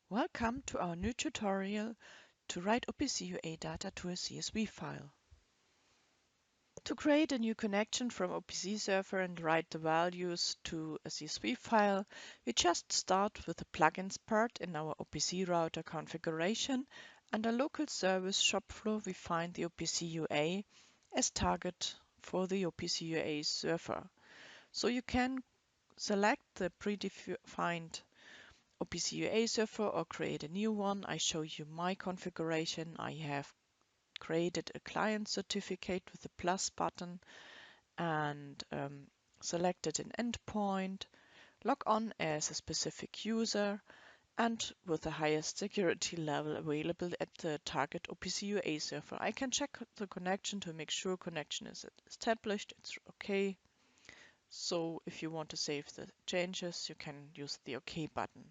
Welcome to our new tutorial to write OPC UA data to a CSV file. To create a new connection from OPC server and write the values to a CSV file, we just start with the plugins part in our OPC Router configuration. Under local service shop floor, we find the OPC UA as target for the OPC UA server. So you can select the predefined OPC UA server or create a new one. I show you my configuration. I have created a client certificate with the plus button and selected an endpoint, log on as a specific user and with the highest security level available at the target OPC UA server. I can check the connection to make sure connection is established. It's okay. So if you want to save the changes, you can use the OK button.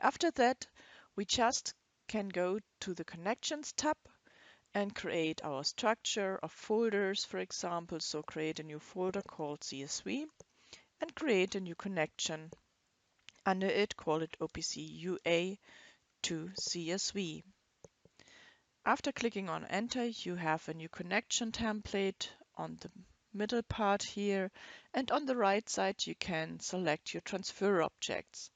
After that, we just can go to the Connections tab and create our structure of folders, for example. So create a new folder called CSV and create a new connection. Under it, call it OPC UA to CSV. After clicking on Enter, you have a new connection template on the middle part here, and on the right side you can select your transfer objects.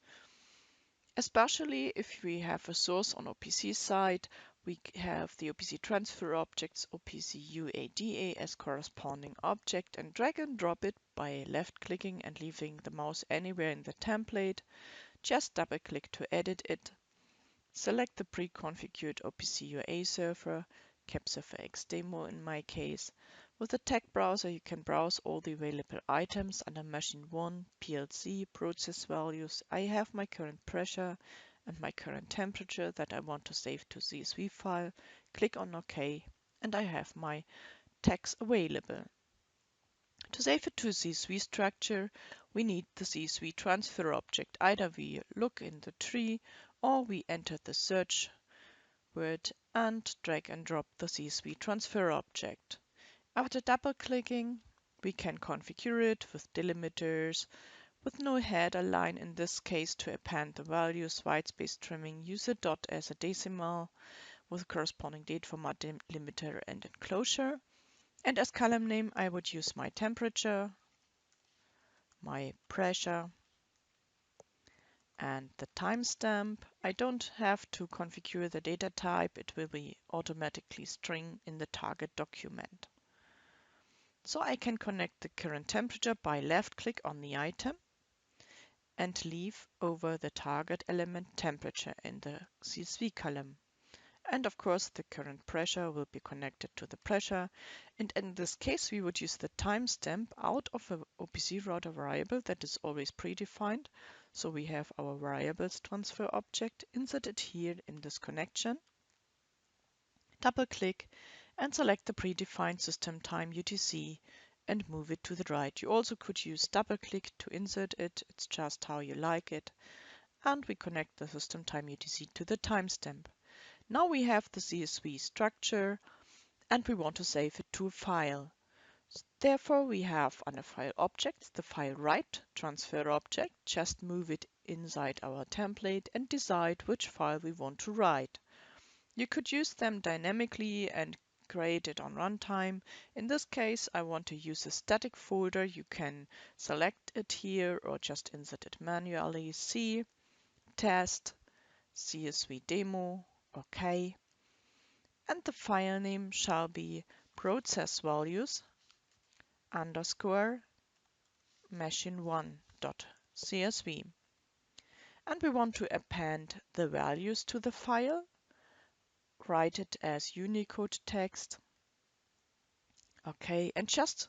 Especially if we have a source on OPC side, we have the OPC transfer objects OPC UA Data as corresponding object and drag and drop it by left clicking and leaving the mouse anywhere in the template. Just double click to edit it. Select the pre-configured OPC UA server, CapServerX in my case. With the tag browser, you can browse all the available items under Machine 1, PLC, process values. I have my current pressure and my current temperature that I want to save to CSV file. Click on OK, and I have my tags available. To save it to CSV structure, we need the CSV transfer object. Either we look in the tree or we enter the search word and drag and drop the CSV transfer object. After double-clicking, we can configure it with delimiters, with no header line in this case to append the values, whitespace trimming, use a dot as a decimal with corresponding date format delimiter and enclosure. And as column name, I would use my temperature, my pressure, and the timestamp. I don't have to configure the data type. It will be automatically string in the target document. So I can connect the current temperature by left click on the item and leave over the target element temperature in the CSV column. And of course, the current pressure will be connected to the pressure. And in this case, we would use the timestamp out of an OPC Router variable that is always predefined. So we have our variables transfer object, insert it here in this connection. Double click and select the predefined system time UTC and move it to the right. You also could use double click to insert it. It's just how you like it. And we connect the system time UTC to the timestamp. Now we have the CSV structure and we want to save it to a file. Therefore, we have under File Objects the File Write transfer object. Just move it inside our template and decide which file we want to write. You could use them dynamically and create it on runtime. In this case, I want to use a static folder. You can select it here or just insert it manually. C, test, CSV demo, OK. And the file name shall be process values underscore machine1.csv. And we want to append the values to the file. Write it as Unicode text. Okay, and just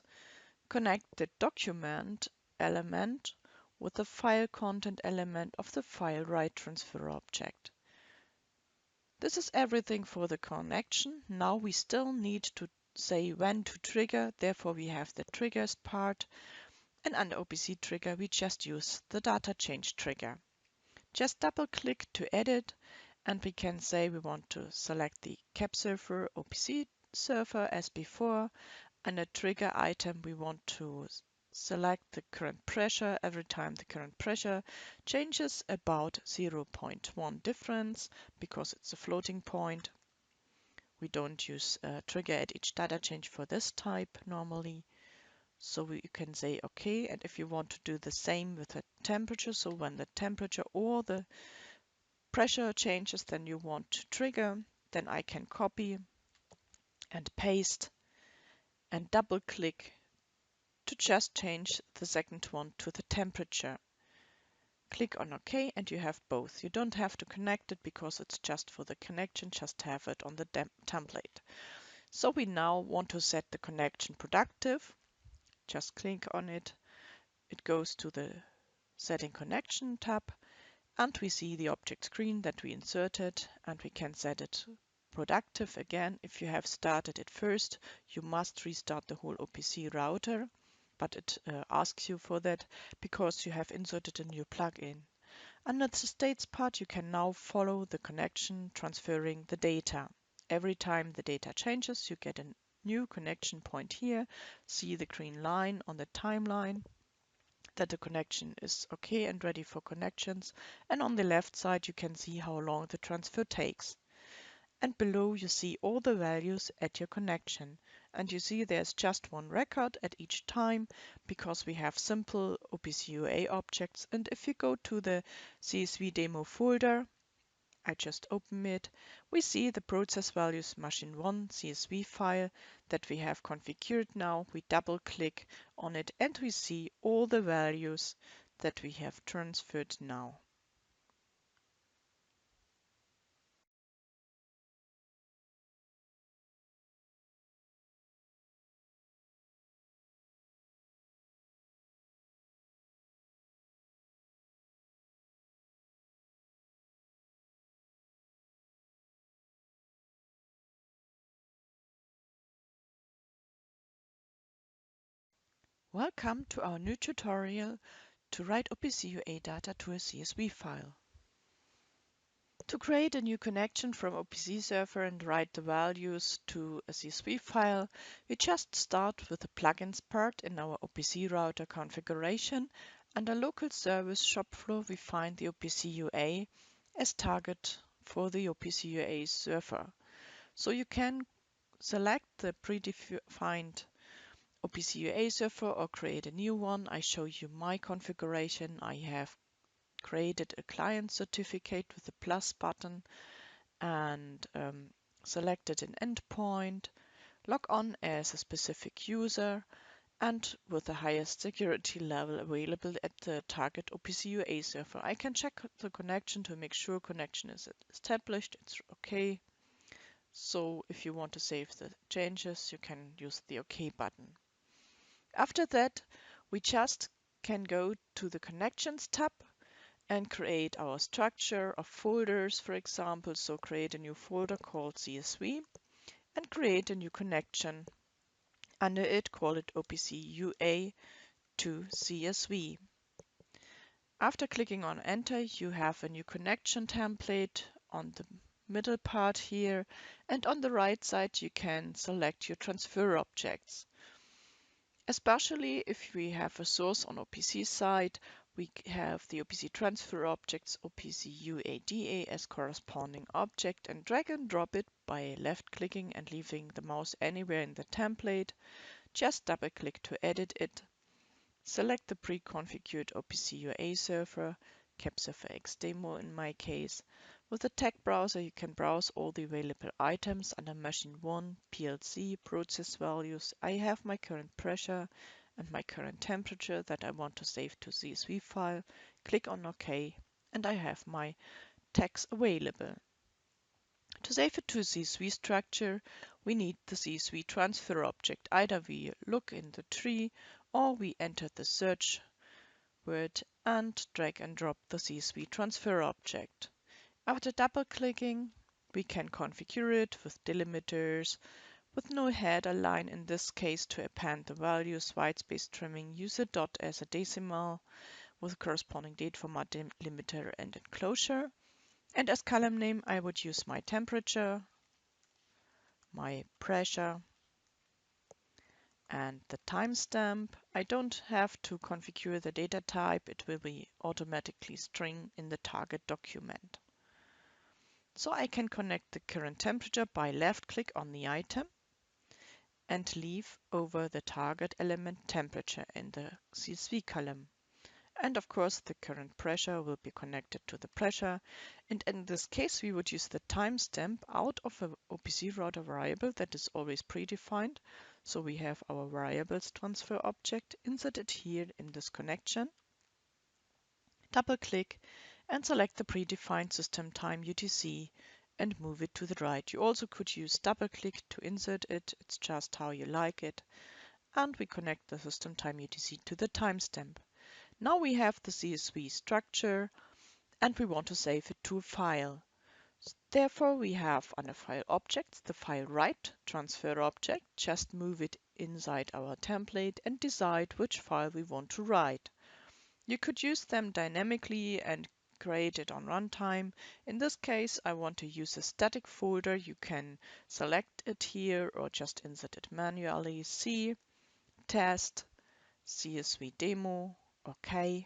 connect the document element with the file content element of the file write transfer object. This is everything for the connection. Now we still need to say when to trigger, therefore we have the triggers part, and under OPC trigger we just use the data change trigger. Just double click to edit and we can say we want to select the cap server OPC server as before. Under trigger item we want to select the current pressure every time the current pressure changes about 0.1 difference because it's a floating point. We don't use trigger at each data change for this type normally. So you can say OK, and if you want to do the same with the temperature, so when the temperature or the pressure changes, then you want to trigger, then I can copy and paste and double click to just change the second one to the temperature. Click on OK and you have both. You don't have to connect it because it's just for the connection, just have it on the template. So we now want to set the connection productive. Just click on it. It goes to the Setting Connection tab and we see the object screen that we inserted, and we can set it productive again. If you have started it first, you must restart the whole OPC router, but it asks you for that because you have inserted a new plugin. Under the states part, you can now follow the connection transferring the data. Every time the data changes, you get a new connection point here. See the green line on the timeline that the connection is okay and ready for connections. And on the left side, you can see how long the transfer takes. And below you see all the values at your connection. And you see there's just one record at each time because we have simple OPC UA objects. And if you go to the CSV demo folder, I just open it, we see the process values machine 1 CSV file that we have configured now. We double click on it and we see all the values that we have transferred now. Welcome to our new tutorial to write OPC UA data to a CSV file. To create a new connection from OPC server and write the values to a CSV file, we just start with the plugins part in our OPC router configuration. Under local service shop floor, we find the OPC UA as target for the OPC UA server. So you can select the predefined OPC UA server or create a new one. I show you my configuration. I have created a client certificate with the plus button and selected an endpoint, log on as a specific user, and with the highest security level available at the target OPC UA server. I can check the connection to make sure connection is established. It's okay. So if you want to save the changes, you can use the OK button. After that, we just can go to the Connections tab and create our structure of folders, for example. So create a new folder called CSV and create a new connection. Under it, call it OPC UA to CSV. After clicking on Enter, you have a new connection template on the middle part here, and on the right side you can select your transfer objects. Especially if we have a source on OPC side, we have the OPC transfer objects OPC UA Data as corresponding object, and drag and drop it by left clicking and leaving the mouse anywhere in the template. Just double click to edit it. Select the pre-configured OPC UA server, CapServerX in my case. With the tag browser, you can browse all the available items under Machine 1, PLC, process values. I have my current pressure and my current temperature that I want to save to CSV file. Click on OK, and I have my tags available. To save it to a CSV structure, we need the CSV transfer object. Either we look in the tree or we enter the search word and drag and drop the CSV transfer object. After double clicking, we can configure it with delimiters, with no header line in this case to append the values, whitespace trimming, use a dot as a decimal with corresponding date format delimiter and enclosure. And as column name, I would use my temperature, my pressure, And the timestamp, I don't have to configure the data type. It will be automatically string in the target document. So I can connect the current temperature by left click on the item and leave over the target element temperature in the CSV column. And of course, the current pressure will be connected to the pressure. And in this case, we would use the timestamp out of an OPC Router variable that is always predefined. So we have our variables transfer object, insert it here in this connection, double click and select the predefined system time UTC and move it to the right. You also could use double click to insert it. It's just how you like it. And we connect the system time UTC to the timestamp. Now we have the CSV structure and we want to save it to a file. Therefore, we have under File Objects the File Write Transfer object. Just move it inside our template and decide which file we want to write. You could use them dynamically and create it on runtime. In this case, I want to use a static folder. You can select it here or just insert it manually. C, test, CSV demo, OK.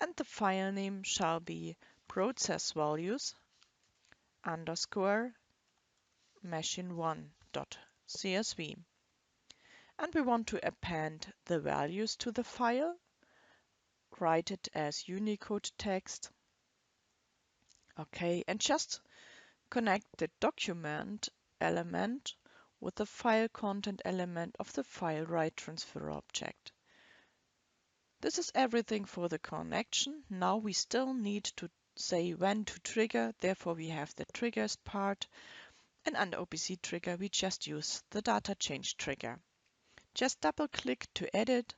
And the file name shall be process values underscore machine1.csv. And we want to append the values to the file, write it as Unicode text. Okay, and just connect the document element with the file content element of the file write transfer object. This is everything for the connection. Now we still need to say when to trigger, therefore we have the triggers part, and under OPC trigger we just use the data change trigger. Just double click to edit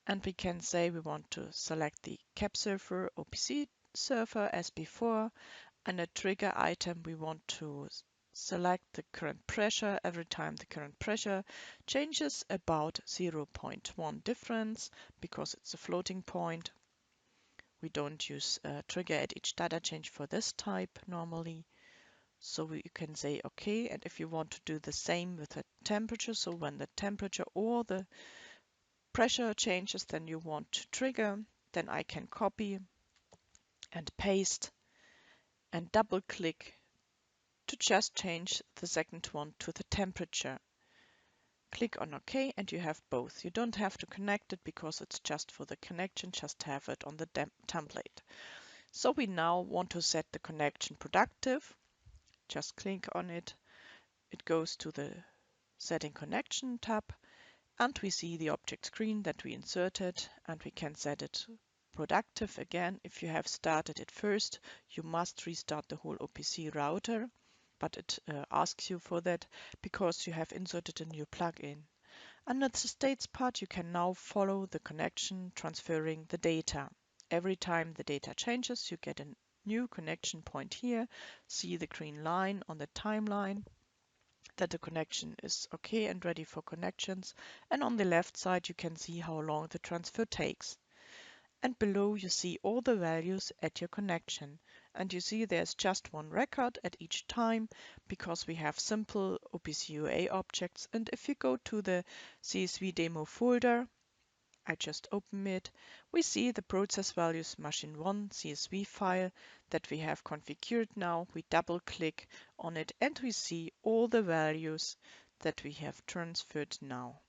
and we can say we want to select the CAP server OPC server as before. Under trigger item we want to select the current pressure every time the current pressure changes about 0.1 difference because it's a floating point. We don't use trigger at each data change for this type normally. So you can say OK, and if you want to do the same with the temperature, so when the temperature or the pressure changes, then you want to trigger, then I can copy and paste and double click to just change the second one to the temperature. Click on OK and you have both. You don't have to connect it because it's just for the connection, just have it on the template. So we now want to set the connection productive. Just click on it. It goes to the Setting Connection tab and we see the object screen that we inserted and we can set it productive again. If you have started it first, you must restart the whole OPC router, but it asks you for that because you have inserted a new plugin. Under the states part, you can now follow the connection transferring the data. Every time the data changes, you get a new connection point here. See the green line on the timeline that the connection is okay and ready for connections. And on the left side, you can see how long the transfer takes. And below you see all the values at your connection. And you see there's just one record at each time because we have simple OPC UA objects. And if you go to the CSV demo folder, I just open it, we see the process values machine1 CSV file that we have configured now. We double click on it and we see all the values that we have transferred now.